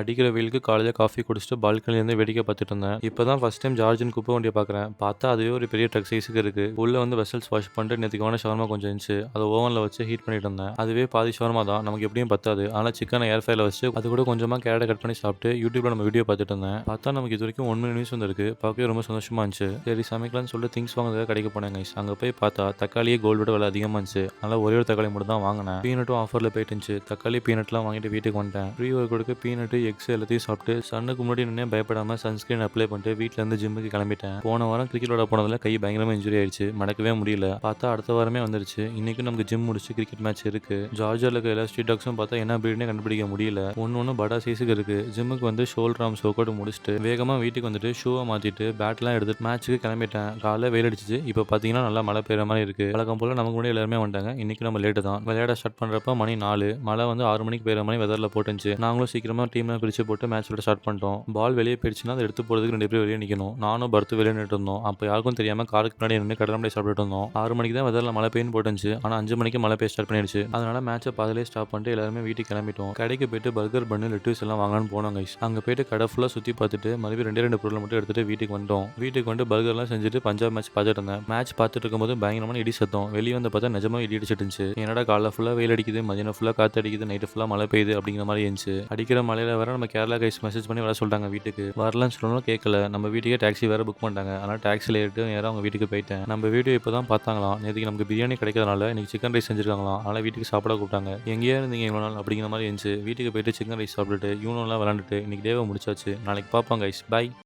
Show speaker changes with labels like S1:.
S1: அடிக்கிற வெயிலுக்கு காலையில காஃபி குடிச்சிட்டு பால்கனிலேருந்து வேடிக்கை பார்த்துட்டு இருந்தேன். இப்போ தான் ஃபர்ஸ்ட் டைம் ஜார்ஜின் குப்பை வண்டியை பார்க்குறேன். பார்த்தா அதுவே ஒரு பெரிய ட்ரக் சைஸுக்கு இருக்கு. உள்ள வந்து வெசல்ஸ் வாஷ் பண்ணிட்டு நேற்றுக்கான ஷவர்மா கொஞ்சம் இருந்துச்சு. அதை ஓவனில் வச்சு ஹீட் பண்ணிட்டு இருந்தேன். அதுவே பாதி ஷவர்மா தான், நமக்கு எப்படியும் பத்தாது. ஆனால் சிக்கனை ஏர் ஃபயரில் வச்சு அது கூட கொஞ்சமாக கேரட்டை கட் பண்ணி சாப்பிட்டு யூடியூப்ல நம்ம வீடியோ பார்த்துட்டு இருந்தேன். பார்த்தா நமக்கு இது வரைக்கும் 1 மில்லியன் வியூஸ் வந்துருக்கு. பார்க்கவே ரொம்ப சந்தோஷமா இருந்துச்சு. சரி சமைக்கலாம்னு சொல்லிட்டு திங்ஸ் வாங்குறதுக்காக கடைக்கு போனேன் கைஸ். அங்கே போய் பார்த்தா தக்காளியே கோல்டு விட விலை அதிகமாக இருந்துச்சு. அதனால் ஒரே ஒரு தக்காளி மட்டும் தான் வாங்கினேன். பீனட்டும் ஆஃபரில் போயிட்டு இருந்துச்சு. தக்காளி பீனட்லாம் வாங்கிட்டு வீட்டுக்கு வந்துட்டேன். ப்ரீ ஒர்க் கொடுக்க பீனட்டு எக்ஸ் எல்லாத்தையும் சாப்பிட்டு சன்னுக்கு முன்னாடி நின்று பயப்படாம சன்ஸ்கிரீன் அப்ளை பண்ணிட்டு வீட்ல இருந்து ஜிம்முக்கு கிளம்பிட்டேன். போன வாரம் கிரிக்கெட் விளையாட போனதுல கை பயங்கரமா இன்ஜுரி ஆயிடுச்சு. மடக்கவே முடியல. பார்த்தா அடுத்த வாரமே வந்துருச்சு. இன்னைக்கும் நமக்கு ஜிம் முடிச்சு கிரிக்கெட் மேட்ச் இருக்கு. ஜார்ஜியால இருக்க எல்லா ஸ்ட்ரீட் டாக்ஸும் பார்த்தா என்ன பிரீட்னே கண்டுபிடிக்க முடியல. ஒன்னு படா சைஸுக்கு இருக்கு. ஜிம்முக்கு வந்து ஷோல்டர் ஆர்ம்ஸ் ஒர்க் அவுட் முடிச்சுட்டு வேகமா வீட்டுக்கு வந்துட்டு ஷூவை மாத்திட்டு பேட்லாம் எடுத்துட்டு மேட்ச்சுக்கு கிளம்பிட்டேன். காலைல வெயில் அடிச்சிச்சு. இப்போ பாத்தீங்கன்னா நல்லா மழை பெய்யுற மாதிரி இருக்கு. வழக்கம் போல நமக்கு முன்னாடி எல்லாருமே வந்துட்டாங்க. இன்னைக்கு நம்ம லேட்டு தான். விளையாட ஸ்டார்ட் பண்றப்ப மணி 4. மழை வந்து 6 மணிக்கு பெய்யுற மாதிரி வெதர்ல போட்டுச்சு. நாங்களும் சீக்கிரமா டீம்லாம் பிரிச்சு போட்டு மேட்ச் விளையாட ஸ்டார்ட் பண்ணிட்டோம். பால் வெளியே போயிடுச்சுன்னா அதை எடுத்து போறதுக்கு 2 பேர் வெளியே நிற்கணும். நானும் பர்த்து வெளியே நின்று இருந்தோம். அப்போ யாருக்கும் தெரியாம காருக்கு பின்னாடி நின்று கடலை சாப்பிட்டு இருந்தோம். 6 மணிக்கு தான் வெதர்ல மழை பெய்யும் போட்டுச்சு. ஆனால் 5 மணிக்கு மழை பெய்ய ஸ்டார்ட் பண்ணிடுச்சு. அதனால மேட்சை பாதிலே ஸ்டாப் பண்ணிட்டு எல்லாருமே வீட்டுக்கு கிளம்பிட்டோம். கடைக்கு போயிட்டு பர்கர் பண்ணு லெட்டூஸ் எல்லாம் வாங்கலாம்னு போனோம் கைஸ். அங்கே போயிட்டு கடை ஃபுல்லாக சுற்றி பார்த்துட்டு மறுபடியும் 2 பொருளை மட்டும் எடுத்துட்டு வீட்டுக்கு வந்துட்டோம். வீட்டுக்கு வந்து பர்கர்லாம் செஞ்சுட்டு பஞ்சாப் மேட்ச் பார்த்துட்டு இருந்தேன். மேட்ச் பார்த்துட்டு இருக்கும்போது பயங்கரமான இடி சத்தம். வெளியே வந்து பார்த்தா நிஜமா இடி அடிச்சிட்டு இருந்துச்சு. என்னடா காலைல ஃபுல்லாக வெயில் அடிக்குது, மதியானம் ஃபுல்லாக காற்று அடிக்குது, நைட்டு ஃபுல்லாக மழை பெய்யுது அப்படிங்கிற மாதிரி இருந்துச்சு. அடிக்கிற மழையில வேற நம்ம கேரளா கைஸ் மெசேஜ் பண்ணி வர சொல்லிட்டாங்க வீட்டுக்கு. வரலன்னு சொல்லணும் கேட்கல. நம்ம வீட்டுக்கே டாக்ஸி வேற புக் பண்ணிட்டாங்க. அதனால் டாக்ஸியில் ஏறிட்டு நேராக அவங்க வீட்டுக்கு போயிட்டேன். நம்ம வீடியோ இப்போ தான் பார்த்தாங்களாம். நேற்றுக்கு நமக்கு பிரியாணி கிடைக்கிறதுனால இன்னைக்கு சிக்கன் ரைஸ் செஞ்சிருக்காங்களாம். அதனால் வீட்டுக்கு சாப்பிட கூப்பிட்டாங்க. எங்கேயா இருந்தீங்க இவ்வளோ நாள் அப்படிங்கிற மாதிரி இருந்துச்சு. வீட்டுக்கு போயிட்டு சிக்கன் ரைஸ் சாப்பிட்டுட்டு யூனோலாம் விளாண்டுட்டு இன்னைக்கு டேவை முடிச்சாச்சு. நாளைக்கு பார்ப்போம் கைஸ். பை.